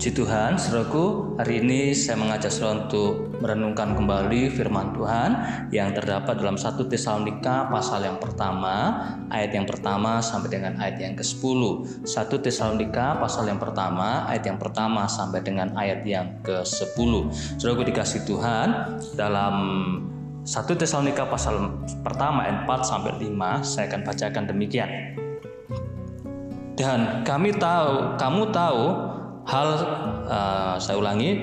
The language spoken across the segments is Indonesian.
Puji Tuhan, saudaraku, hari ini saya mengajak saudara untuk merenungkan kembali firman Tuhan yang terdapat dalam 1 Tesalonika pasal yang pertama, ayat yang pertama sampai dengan ayat yang ke-10. 1 Tesalonika pasal yang pertama, ayat yang pertama sampai dengan ayat yang ke-10. Saudaraku dikasih Tuhan, dalam 1 Tesalonika pasal pertama ayat 4 sampai 5, saya akan bacakan demikian. Dan kamu tahu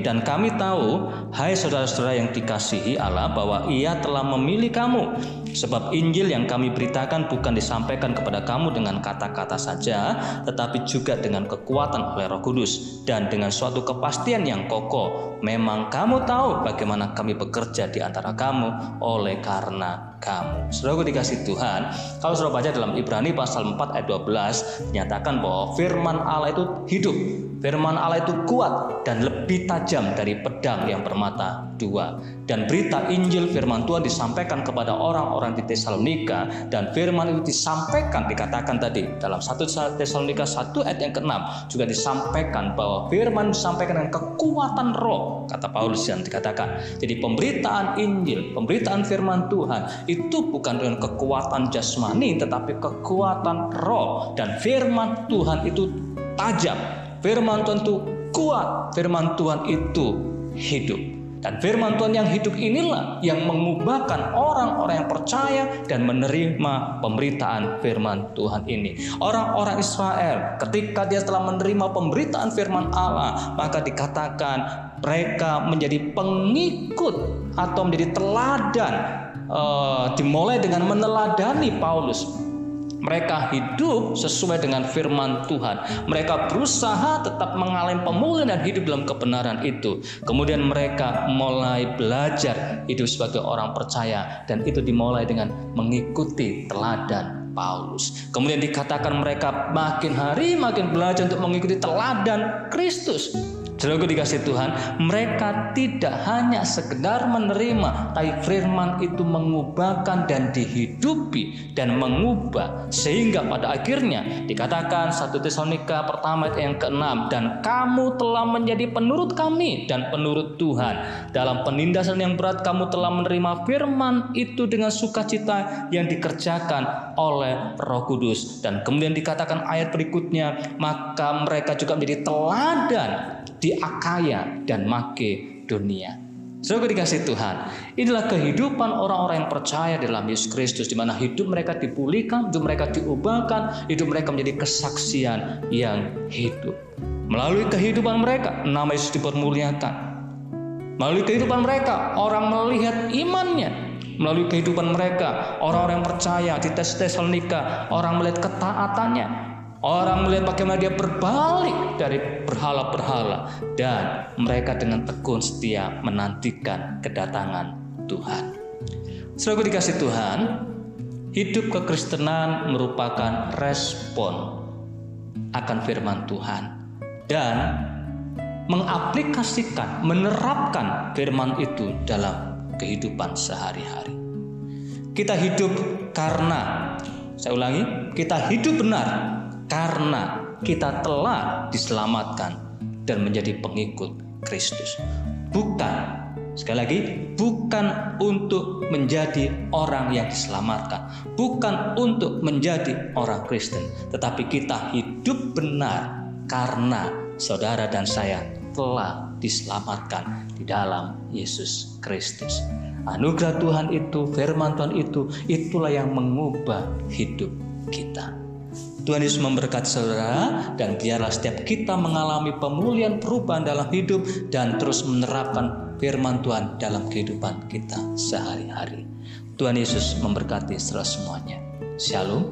dan kami tahu, hai saudara-saudara yang dikasihi Allah, bahwa Ia telah memilih kamu. Sebab Injil yang kami beritakan bukan disampaikan kepada kamu dengan kata-kata saja, tetapi juga dengan kekuatan oleh Roh Kudus dan dengan suatu kepastian yang kokoh. Memang kamu tahu bagaimana kami bekerja di antara kamu oleh karena kamu. Saudara dikasih Tuhan, kalau saudara baca dalam Ibrani pasal 4 ayat 12, dinyatakan bahwa firman Allah itu hidup. Firman Allah itu kuat dan lebih tajam dari pedang yang bermata dua. Dan berita Injil firman Tuhan disampaikan kepada orang-orang di Tesalonika, dan firman itu disampaikan, dikatakan tadi dalam 1 Tesalonika 1 ayat yang ke-6 juga disampaikan bahwa firman disampaikan dengan kekuatan roh, kata Paulus yang dikatakan. Jadi pemberitaan Injil, pemberitaan firman Tuhan itu bukan dengan kekuatan jasmani, tetapi kekuatan roh. Dan firman Tuhan itu tajam, firman Tuhan itu kuat, firman Tuhan itu hidup. Dan firman Tuhan yang hidup inilah yang mengubahkan orang-orang yang percaya dan menerima pemberitaan firman Tuhan ini. Orang-orang Israel ketika dia telah menerima pemberitaan firman Allah, maka dikatakan mereka menjadi pengikut atau menjadi teladan, dimulai dengan meneladani Paulus. Mereka hidup sesuai dengan firman Tuhan. Mereka berusaha tetap mengalami pemulihan dan hidup dalam kebenaran itu. Kemudian mereka mulai belajar hidup sebagai orang percaya, dan itu dimulai dengan mengikuti teladan Paulus. Kemudian dikatakan mereka makin hari makin belajar untuk mengikuti teladan Kristus. Saudaraku dikasih Tuhan, mereka tidak hanya sekedar menerima, tapi firman itu mengubahkan dan dihidupi dan mengubah, sehingga pada akhirnya dikatakan 1 Tesalonika pertama ayat yang ke-6, dan kamu telah menjadi penurut kami dan penurut Tuhan. Dalam penindasan yang berat kamu telah menerima firman itu dengan sukacita yang dikerjakan oleh Roh Kudus. Dan kemudian dikatakan ayat berikutnya, maka mereka juga menjadi teladan di Akaya dan Makedonia. Saudara dikasih Tuhan, inilah kehidupan orang-orang yang percaya dalam Yesus Kristus, di mana hidup mereka dipulihkan, hidup mereka diubahkan, hidup mereka menjadi kesaksian yang hidup. Melalui kehidupan mereka, nama Yesus dipermuliakan. Melalui kehidupan mereka, orang melihat imannya. Melalui kehidupan mereka, orang-orang yang percaya di Tesalonika, orang melihat ketaatannya. Orang melihat bagaimana dia berbalik dari berhala-berhala, dan mereka dengan tekun setia menantikan kedatangan Tuhan. Saudara dikasih Tuhan, hidup kekristenan merupakan respon akan firman Tuhan dan mengaplikasikan, menerapkan firman itu dalam kehidupan sehari-hari. Kita hidup karena, saya ulangi, kita hidup benar karena kita telah diselamatkan dan menjadi pengikut Kristus. Bukan, sekali lagi, bukan untuk menjadi orang yang diselamatkan, bukan untuk menjadi orang Kristen, tetapi kita hidup benar karena saudara dan saya telah diselamatkan di dalam Yesus Kristus. Anugerah Tuhan itu, firman Tuhan itu, itulah yang mengubah hidup kita. Tuhan Yesus memberkati saudara, dan biarlah setiap kita mengalami pemulihan, perubahan dalam hidup, dan terus menerapkan firman Tuhan dalam kehidupan kita sehari-hari. Tuhan Yesus memberkati saudara semuanya. Shalom.